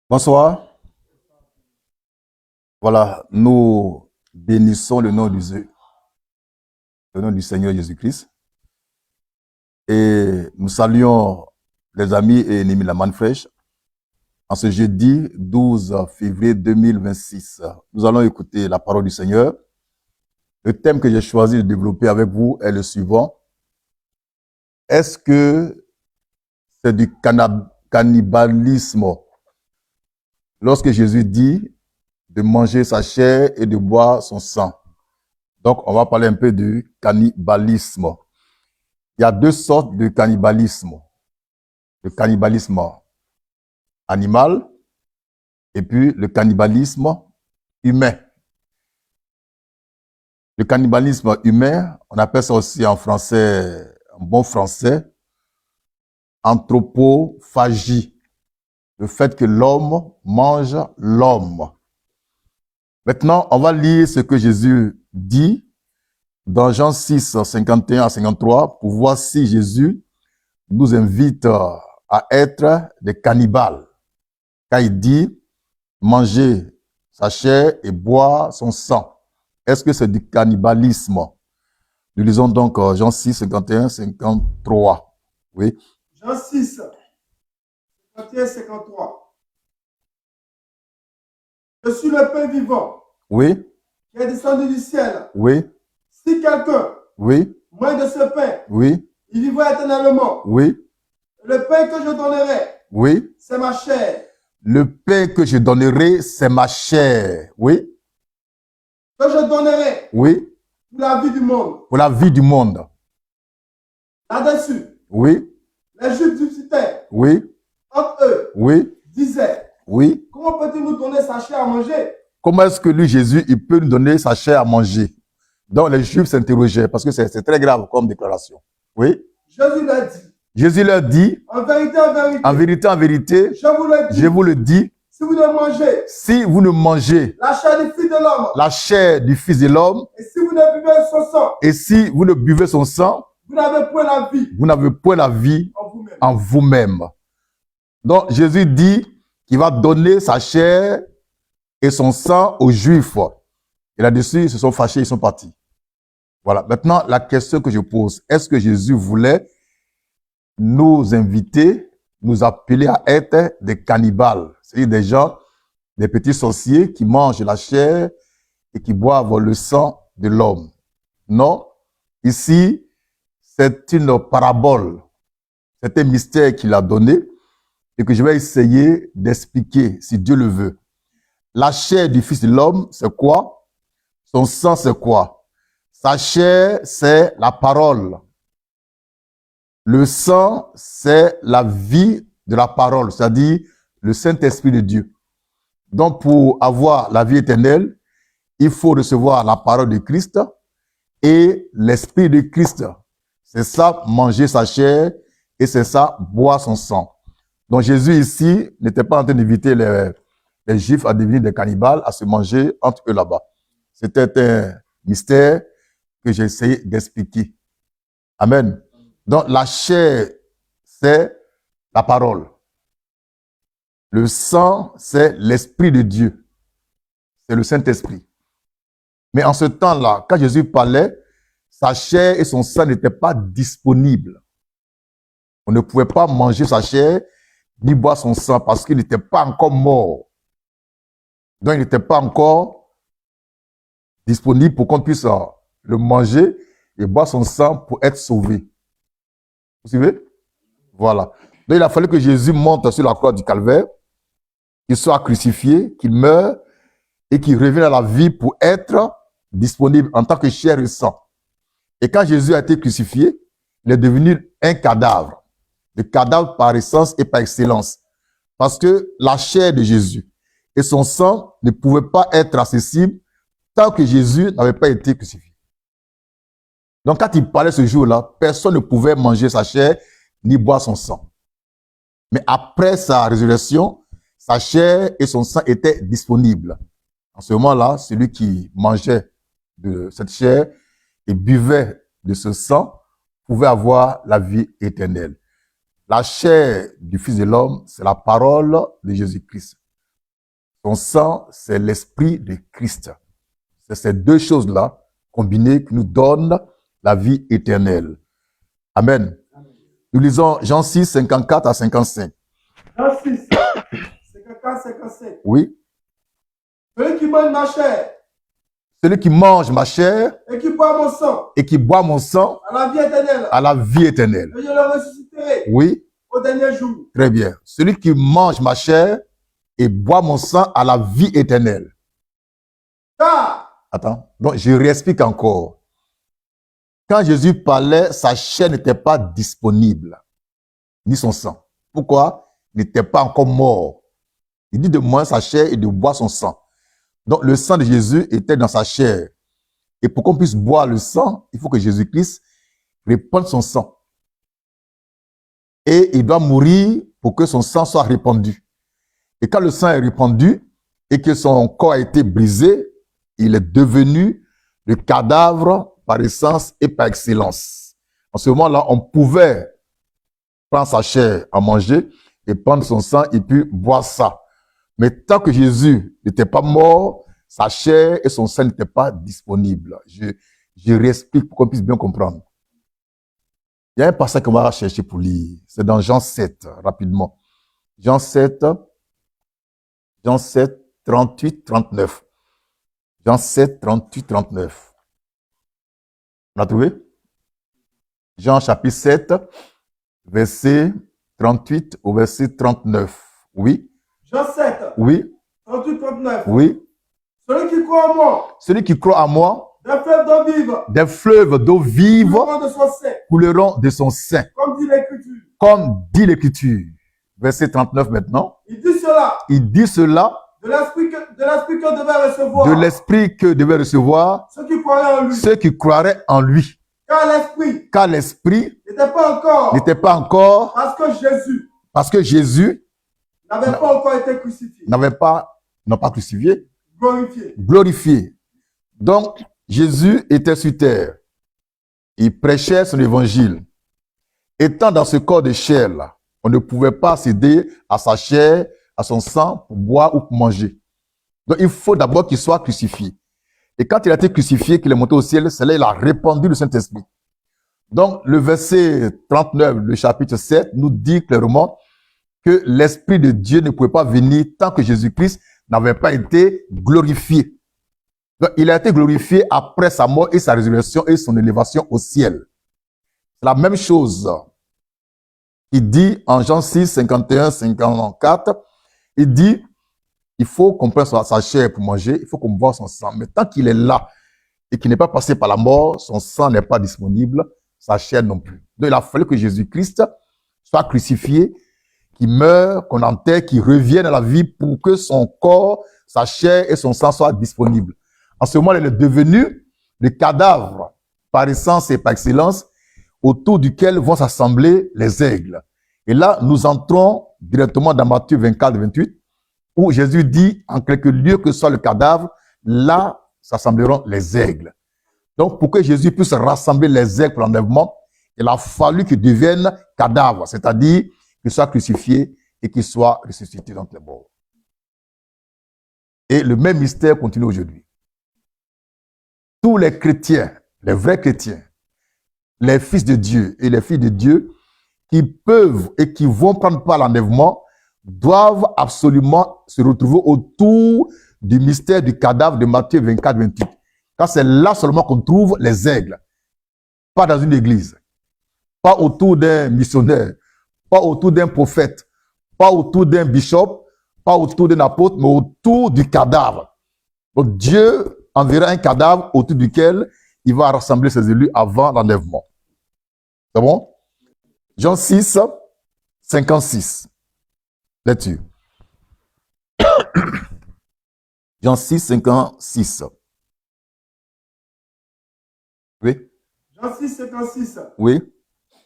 Bonsoir. Voilà, nous bénissons le nom du Seigneur Jésus-Christ et nous saluons les amis et ennemis de la manne fraîche. En ce jeudi 12 février 2026, nous allons écouter la parole du Seigneur. Le thème que j'ai choisi de développer avec vous est le suivant. Est-ce que c'est du cannibalisme lorsque Jésus dit de manger sa chair et de boire son sang? Donc, on va parler un peu du cannibalisme. Il y a deux sortes de cannibalisme. Le cannibalisme animal et puis le cannibalisme humain. Le cannibalisme humain, on appelle ça aussi en français, en bon français, anthropophagie. Le fait que l'homme mange l'homme. Maintenant, on va lire ce que Jésus dit dans Jean 6, 51 à 53 pour voir si Jésus nous invite à être des cannibales. Quand il dit manger sa chair et boire son sang. Est-ce que c'est du cannibalisme? Nous lisons donc Jean 6, 51, 53. Oui. Jean 6, 51, 53. Je suis le pain vivant. Oui. Qui est descendu du ciel. Oui. Si quelqu'un mange de ce pain, il vivra éternellement. Oui. Le pain que je donnerai, c'est ma chair. Le pain que je donnerai, c'est ma chair. Oui. Que je donnerai. Pour la vie du monde. Pour la vie du monde. Là-dessus. Les Juifs discutaient. Entre eux. Disaient. Comment peut-il nous donner sa chair à manger? Comment est-ce que lui, Jésus, il peut nous donner sa chair à manger? Donc les Juifs s'interrogeaient parce que c'est très grave comme déclaration. Oui. Jésus leur dit. En vérité, en vérité, je vous le dis. Si vous ne mangez la chair du Fils de l'homme, et si vous ne buvez son sang, et si vous ne buvez son sang, vous n'avez point la vie. Vous n'avez point la vie en vous-même. Donc Jésus dit qu'il va donner sa chair et son sang aux Juifs. Et là-dessus, ils se sont fâchés, ils sont partis. Voilà. Maintenant, la question que je pose, est-ce que Jésus voulait nous inviter, nous appeler à être des cannibales? C'est-à-dire des gens, des petits sorciers qui mangent la chair et qui boivent le sang de l'homme. Non. Ici, c'est une parabole. C'est un mystère qu'il a donné et que je vais essayer d'expliquer, si Dieu le veut. La chair du Fils de l'homme, c'est quoi? Son sang, c'est quoi? Sa chair, c'est la parole. Le sang, c'est la vie de la parole, c'est-à-dire le Saint-Esprit de Dieu. Donc, pour avoir la vie éternelle, il faut recevoir la parole de Christ et l'Esprit de Christ. C'est ça, manger sa chair, et c'est ça, boire son sang. Donc, Jésus ici n'était pas en train d'inviter les Juifs à devenir des cannibales, à se manger entre eux là-bas. C'était un mystère que j'ai essayé d'expliquer. Amen. Donc, la chair, c'est la parole. Le sang, c'est l'Esprit de Dieu. C'est le Saint-Esprit. Mais en ce temps-là, quand Jésus parlait, sa chair et son sang n'étaient pas disponibles. On ne pouvait pas manger sa chair ni boire son sang parce qu'il n'était pas encore mort. Donc, il n'était pas encore disponible pour qu'on puisse le manger et boire son sang pour être sauvé. Vous suivez? Voilà. Donc, il a fallu que Jésus monte sur la croix du calvaire, qu'il soit crucifié, qu'il meure et qu'il revienne à la vie pour être disponible en tant que chair et sang. Et quand Jésus a été crucifié, il est devenu un cadavre. Le cadavre par essence et par excellence. Parce que la chair de Jésus et son sang ne pouvaient pas être accessibles tant que Jésus n'avait pas été crucifié. Donc quand il parlait ce jour-là, personne ne pouvait manger sa chair ni boire son sang. Mais après sa résurrection, sa chair et son sang étaient disponibles. En ce moment-là, celui qui mangeait de cette chair et buvait de ce sang pouvait avoir la vie éternelle. La chair du Fils de l'homme, c'est la parole de Jésus-Christ. Son sang, c'est l'esprit de Christ. C'est ces deux choses-là combinées qui nous donnent la vie éternelle. Amen. Nous lisons Jean 6, 54 à 55. Jean 6, 54, 55. Oui. Celui qui mange ma chair Celui qui mange ma chair et qui boit mon sang et qui boit mon sang à la vie éternelle, a la vie éternelle. et je le ressusciterai Oui, au dernier jour. très bien. Celui qui mange ma chair et boit mon sang a la vie éternelle. Car, Attends, donc je réexplique encore. Quand Jésus parlait, sa chair n'était pas disponible, ni son sang. Pourquoi? Il n'était pas encore mort. Il dit de manger sa chair et de boire son sang. Donc le sang de Jésus était dans sa chair. Et pour qu'on puisse boire le sang, il faut que Jésus-Christ répande son sang. Et il doit mourir pour que son sang soit répandu. Et quand le sang est répandu et que son corps a été brisé, il est devenu le cadavre par essence et par excellence. En ce moment-là, on pouvait prendre sa chair à manger et prendre son sang et puis boire ça. Mais tant que Jésus n'était pas mort, sa chair et son sang n'étaient pas disponibles. Je réexplique pour qu'on puisse bien comprendre. Il y a un passage qu'on va chercher pour lire. C'est dans Jean 7, rapidement. Jean 7, 38, 39. Jean 7, 38, 39. On a trouvé? Jean chapitre 7, verset 38 au verset 39. Oui? Jean 7, Oui? 38, 39. Oui? Celui qui croit en moi, Celui qui croit à moi, des fleuves d'eau vive, des fleuves d'eau vive couleront de son sein, couleront de son sein, comme dit l'Écriture. comme dit l'Écriture. Verset 39 maintenant. Il dit cela Il dit cela de l'esprit que devait recevoir de l'esprit que devaient recevoir ceux qui croiraient en lui. ceux qui croiraient en lui. Car l'esprit Car l'esprit n'était pas encore parce que Jésus n'avait pas encore été crucifié, non pas crucifié, glorifié. glorifié. Donc, Jésus était sur terre. Il prêchait son évangile. Étant dans ce corps de chair-là, on ne pouvait pas céder à sa chair, à son sang pour boire ou pour manger. Donc, il faut d'abord qu'il soit crucifié. Et quand il a été crucifié, qu'il est monté au ciel, c'est là qu'il a répandu le Saint-Esprit. Donc, le verset 39, le chapitre 7, nous dit clairement que l'Esprit de Dieu ne pouvait pas venir tant que Jésus-Christ n'avait pas été glorifié. Donc, il a été glorifié après sa mort et sa résurrection et son élévation au ciel. C'est la même chose. Il dit en Jean 6, 51, 54, il dit, il faut qu'on prenne sa chair pour manger, il faut qu'on boive son sang. Mais tant qu'il est là et qu'il n'est pas passé par la mort, son sang n'est pas disponible, sa chair non plus. Donc, il a fallu que Jésus-Christ soit crucifié, qu'il meure, qu'on enterre, qu'il revienne à la vie pour que son corps, sa chair et son sang soient disponibles. En ce moment, il est devenu le cadavre par essence et par excellence autour duquel vont s'assembler les aigles. Et là, nous entrons directement dans Matthieu 24, 28, où Jésus dit, en quelque lieu que soit le cadavre, là s'assembleront les aigles. Donc, pour que Jésus puisse rassembler les aigles pour l'enlèvement, il a fallu qu'il devienne cadavre, c'est-à-dire qu'il soit crucifié et qu'il soit ressuscité d'entre les morts. Et le même mystère continue aujourd'hui. Tous les chrétiens, les vrais chrétiens, les fils de Dieu et les filles de Dieu qui peuvent et qui vont prendre part à l'enlèvement doivent absolument se retrouver autour du mystère du cadavre de Matthieu 24, 28. Car c'est là seulement qu'on trouve les aigles. Pas dans une église. Pas autour d'un missionnaire. Pas autour d'un prophète. Pas autour d'un bishop. Pas autour d'un apôtre, mais autour du cadavre. Donc Dieu enverra un cadavre autour duquel il va rassembler ses élus avant l'enlèvement. C'est bon? Jean 6, 56. Là-dessus. Jean 6, 56. Oui? Jean 6, 56. Oui?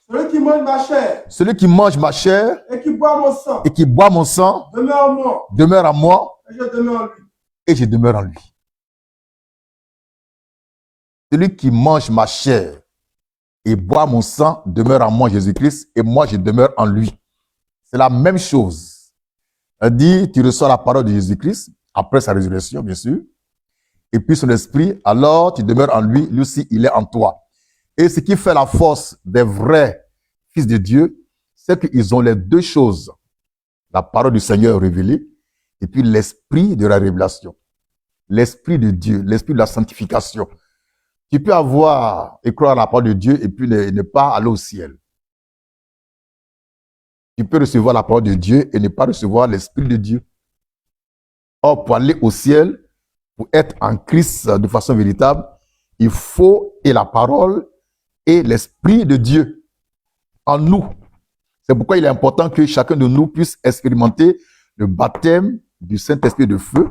Celui qui mange ma chair Celui qui mange ma chair et qui boit mon sang et qui boit mon sang demeure en moi demeure en moi et je demeure en lui. et je demeure en lui. Celui qui mange ma chair et boit mon sang demeure en moi, Jésus-Christ, et moi je demeure en lui. C'est la même chose. Elle dit, tu reçois la parole de Jésus-Christ, après sa résurrection, bien sûr. Et puis son esprit, alors tu demeures en lui, lui aussi, il est en toi. Et ce qui fait la force des vrais fils de Dieu, c'est qu'ils ont les deux choses. La parole du Seigneur révélée, et puis l'esprit de la révélation. L'esprit de Dieu, l'esprit de la sanctification. Tu peux avoir et croire à la parole de Dieu et puis ne pas aller au ciel. Tu peux recevoir la parole de Dieu et ne pas recevoir l'esprit de Dieu. Or, pour aller au ciel, pour être en Christ de façon véritable, il faut et la parole et l'esprit de Dieu en nous. C'est pourquoi il est important que chacun de nous puisse expérimenter le baptême du Saint-Esprit de feu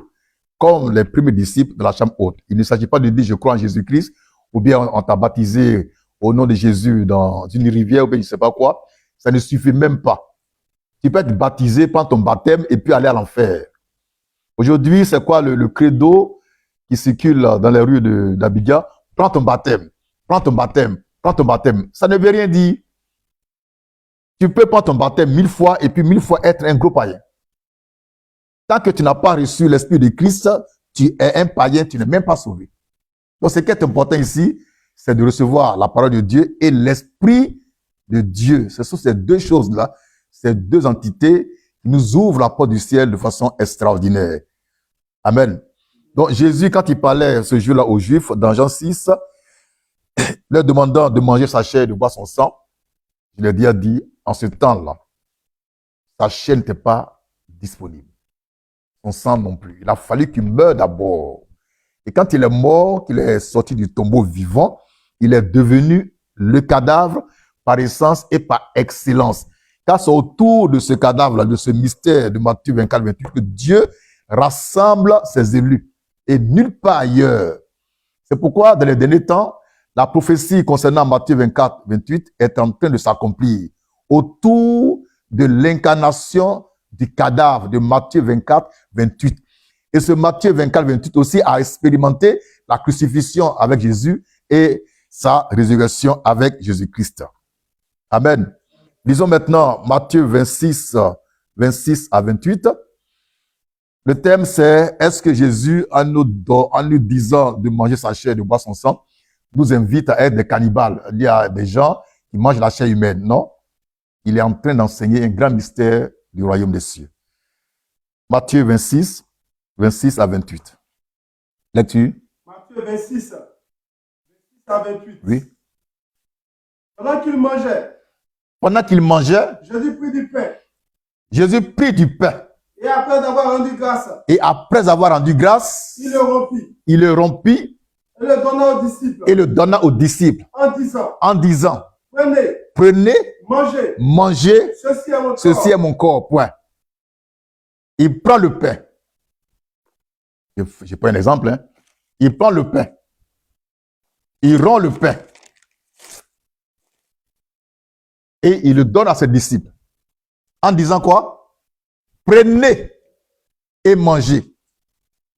comme les premiers disciples de la chambre haute. Il ne s'agit pas de dire je crois en Jésus-Christ ou bien on t'a baptisé au nom de Jésus dans une rivière ou bien je ne sais pas quoi. Ça ne suffit même pas. Tu peux être baptisé, prendre ton baptême et puis aller à l'enfer. Aujourd'hui, c'est quoi le credo qui circule dans les rues d'Abidjan? Prends ton baptême, prends ton baptême, prends ton baptême. Ça ne veut rien dire. Tu peux prendre ton baptême 1000 fois et puis 1000 fois être un gros païen. Tant que tu n'as pas reçu l'Esprit de Christ, tu es un païen, tu n'es même pas sauvé. Donc, ce qui est important ici, c'est de recevoir la parole de Dieu et l'Esprit de Dieu. Ce sont ces deux choses-là, ces deux entités qui nous ouvrent la porte du ciel de façon extraordinaire. Amen. Donc, Jésus, quand il parlait ce jour-là aux Juifs, dans Jean 6, leur demandant de manger sa chair et de boire son sang, il leur a dit, en ce temps-là, sa chair n'était pas disponible. Son sang non plus. Il a fallu qu'il meure d'abord. Et quand il est mort, qu'il est sorti du tombeau vivant, il est devenu le cadavre par essence et par excellence. Car c'est autour de ce cadavre-là, de ce mystère de Matthieu 24, 28, que Dieu rassemble ses élus. Et nulle part ailleurs. C'est pourquoi, dans les derniers temps, la prophétie concernant Matthieu 24, 28 est en train de s'accomplir autour de l'incarnation du cadavre de Matthieu 24, 28. Et ce Matthieu 24, 28 aussi a expérimenté la crucifixion avec Jésus et sa résurrection avec Jésus-Christ. Amen. Lisons maintenant Matthieu 26, 26 à 28. Le thème c'est, est-ce que Jésus, en nous disant de manger sa chair et de boire son sang, nous invite à être des cannibales? Il y a des gens qui mangent la chair humaine. Non. Il est en train d'enseigner un grand mystère du royaume des cieux. Matthieu 26, 26 à 28. Lecture. Matthieu 26, 26 à 28. Oui. Pendant qu'il mangeait, Jésus prit du pain. Jésus prit du pain. Et après avoir rendu grâce, il le rompit. Et le donna aux disciples. Et le donna aux disciples. En disant, prenez, mangez, ceci est mon corps. Point. Il prend le pain. Je prends un exemple. Hein. Il prend le pain. Il rend le pain. Et il le donne à ses disciples. En disant quoi? Prenez et mangez.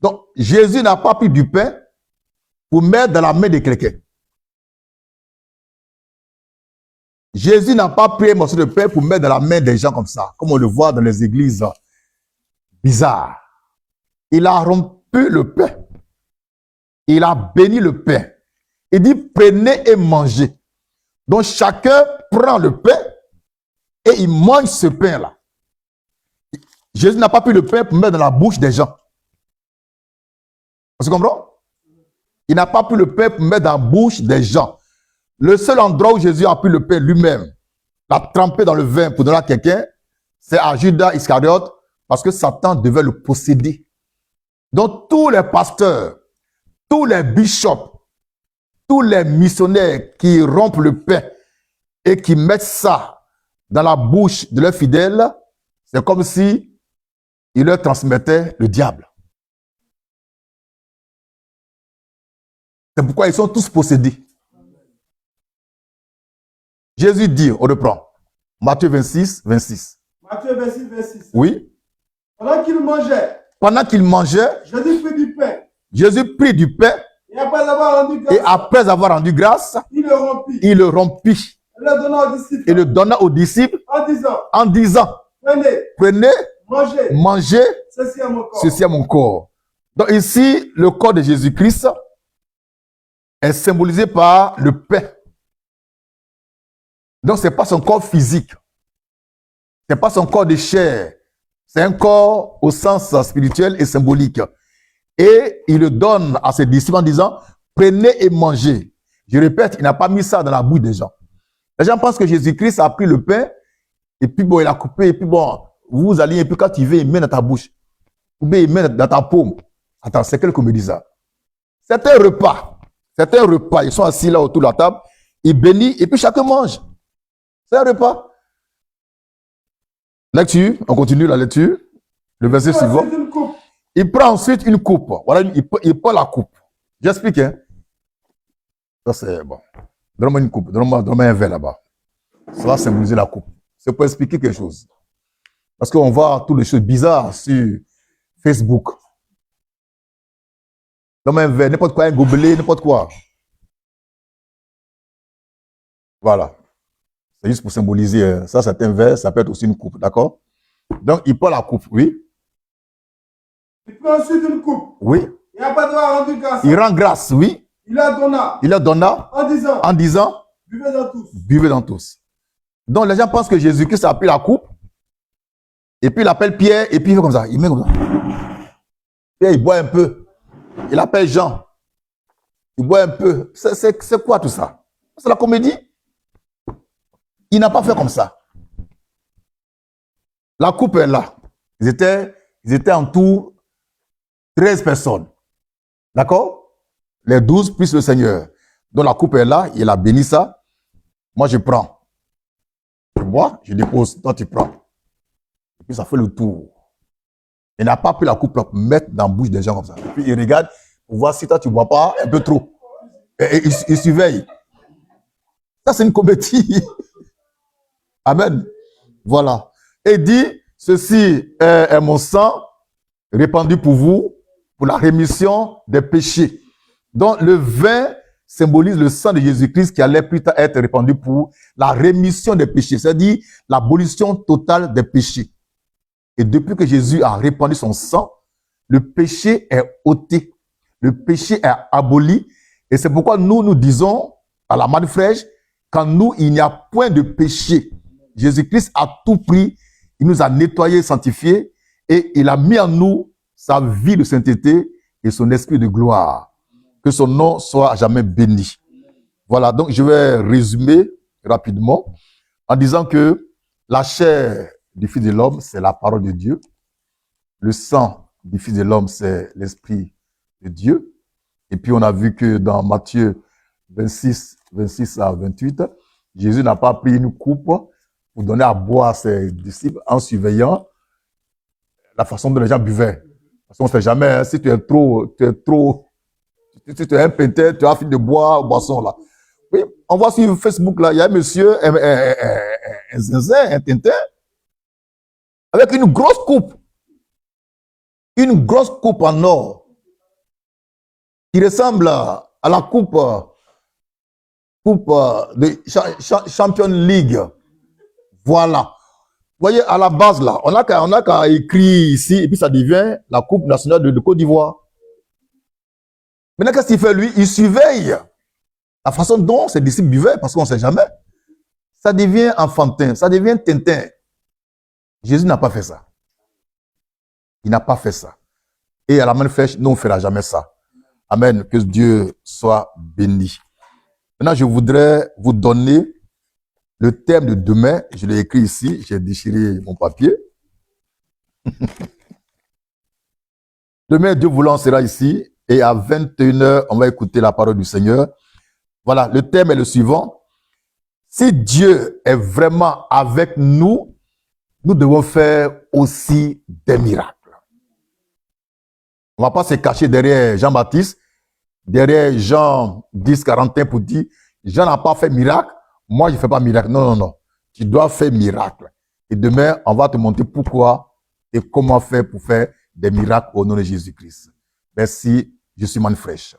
Donc, Jésus n'a pas pris du pain pour mettre dans la main de quelqu'un. Jésus n'a pas pris un morceau de pain pour mettre dans la main des gens comme ça, comme on le voit dans les églises bizarres. Il a rompu le pain. Il a béni le pain. Il dit, prenez et mangez. Donc, chacun prend le pain et il mange ce pain-là. Jésus n'a pas pris le pain pour mettre dans la bouche des gens. Vous comprenez? Il n'a pas pris le pain pour mettre dans la bouche des gens. Le seul endroit où Jésus a pris le pain lui-même, l'a trempé dans le vin pour donner à quelqu'un, c'est à Judas Iscariote, parce que Satan devait le posséder. Donc tous les pasteurs, tous les bishops, tous les missionnaires qui rompent le pain et qui mettent ça dans la bouche de leurs fidèles, c'est comme si ils leur transmettaient le diable. C'est pourquoi ils sont tous possédés. Jésus dit, on reprend, Matthieu 26, 26. Matthieu 26, 26. Oui. Pendant qu'il mangeait, Jésus prit du pain. Et après avoir rendu grâce, il le rompit. Et le donna aux disciples. En disant, prenez, mangez, ceci est mon corps. Donc ici, le corps de Jésus-Christ est symbolisé par le pain. Donc ce n'est pas son corps physique. Ce n'est pas son corps de chair. C'est un corps au sens spirituel et symbolique. Et il le donne à ses disciples en disant, prenez et mangez. Je répète, il n'a pas mis ça dans la bouche des gens. Les gens pensent que Jésus-Christ a pris le pain, et puis bon, il a coupé, et puis bon, vous allez, et puis quand tu veux, il met dans ta bouche. Ou bien il met dans ta paume. Attends, c'est quel qu'on me dit ça? C'est un repas. C'est un repas. Ils sont assis là autour de la table, ils bénissent, et puis chacun mange. C'est un repas. Lecture, on continue la lecture. Le verset suivant. Il prend ensuite une coupe. Voilà, il prend la coupe. J'explique, hein. Ça, c'est bon. Donne-moi une coupe. Donne-moi un verre là-bas. Ça va symboliser la coupe. C'est pour expliquer quelque chose. Parce qu'on voit toutes les choses bizarres sur Facebook. Donne-moi un verre, n'importe quoi, un gobelet, n'importe quoi. Voilà. C'est juste pour symboliser. Ça, c'est un verre, ça peut être aussi une coupe. D'accord? Donc, il prend la coupe, oui. Il prend ensuite une coupe. Oui. Il n'a pas droit à rendre grâce. Il rend grâce, oui. Il la donna. Il la donna. En disant. Buvez dans tous. Buvez dans tous. Donc, les gens pensent que Jésus-Christ a pris la coupe. Et puis, il appelle Pierre. Et puis, il fait comme ça. Il met comme ça. Pierre, il boit un peu. Il appelle Jean. Il boit un peu. C'est quoi tout ça? C'est la comédie. Il n'a pas fait comme ça. La coupe est là. Ils étaient en tout 13 personnes. D'accord? Les 12 plus le Seigneur. Donc la coupe est là, il a béni ça. Moi je prends. Je bois, je dépose, toi tu prends. Et puis ça fait le tour. Il n'a pas pris la coupe pour mettre dans la bouche des gens comme ça. Et puis il regarde pour voir si toi tu ne bois pas un peu trop. Et il surveille. Ça c'est une comédie. Amen. Voilà. Et dit, ceci est mon sang répandu pour vous, pour la rémission des péchés. Donc le vin symbolise le sang de Jésus-Christ qui allait plus tard être répandu pour la rémission des péchés, c'est-à-dire l'abolition totale des péchés. Et depuis que Jésus a répandu son sang, le péché est ôté, le péché est aboli. Et c'est pourquoi nous disons à la manne fraîche, qu'en nous, il n'y a point de péché. Jésus-Christ a tout pris, il nous a nettoyés, sanctifiés, et il a mis en nous sa vie de sainteté et son esprit de gloire. Que son nom soit à jamais béni. Voilà, donc je vais résumer rapidement en disant que la chair du Fils de l'homme, c'est la parole de Dieu. Le sang du Fils de l'homme, c'est l'esprit de Dieu. Et puis on a vu que dans Matthieu 26 à 28, Jésus n'a pas pris une coupe pour donner à boire à ses disciples en surveillant la façon dont les gens buvaient. Parce qu'on ne sait jamais, hein, si tu es un pété, tu as fini de boire boisson là. Oui, on voit sur Facebook là, il y a un monsieur, un zinzin, un tintin, avec une grosse coupe en or, qui ressemble à la coupe de Champions League. Voilà. Vous voyez, à la base, là, on a qu'à écrire ici, et puis ça devient la Coupe nationale de Côte d'Ivoire. Maintenant, qu'est-ce qu'il fait, lui? Il surveille la façon dont ses disciples buvaient, parce qu'on ne sait jamais. Ça devient enfantin, ça devient Tintin. Jésus n'a pas fait ça. Il n'a pas fait ça. Et à la main fraîche, nous, on ne fera jamais ça. Amen. Que Dieu soit béni. Maintenant, je voudrais vous donner le thème de demain. Je l'ai écrit ici. J'ai déchiré mon papier. Demain, Dieu voulant, on sera ici. Et à 21h, on va écouter la parole du Seigneur. Voilà, le thème est le suivant. Si Dieu est vraiment avec nous, nous devons faire aussi des miracles. On ne va pas se cacher derrière Jean-Baptiste, derrière Jean 10, 41 pour dire, Jean n'a pas fait miracle, moi je ne fais pas miracle. Non, non, non. Tu dois faire miracle. Et demain, on va te montrer pourquoi et comment faire pour faire des miracles au nom de Jésus-Christ. Merci, je suis Manne Fraîche.